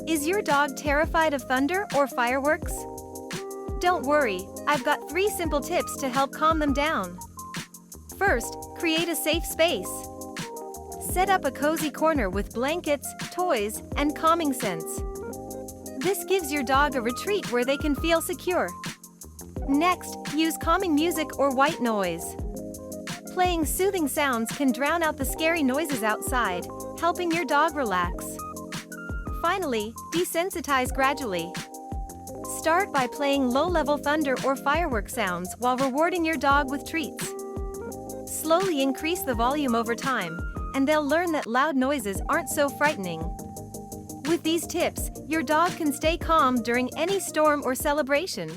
Is your dog terrified of thunder or fireworks? Don't worry, I've got 3 simple tips to help calm them down. First, create a safe space. Set up a cozy corner with blankets, toys, and calming scents. This gives your dog a retreat where they can feel secure. Next, use calming music or white noise. Playing soothing sounds can drown out the scary noises outside, helping your dog relax. Finally, desensitize gradually. Start by playing low-level thunder or firework sounds while rewarding your dog with treats. Slowly increase the volume over time, and they'll learn that loud noises aren't so frightening. With these tips, your dog can stay calm during any storm or celebration.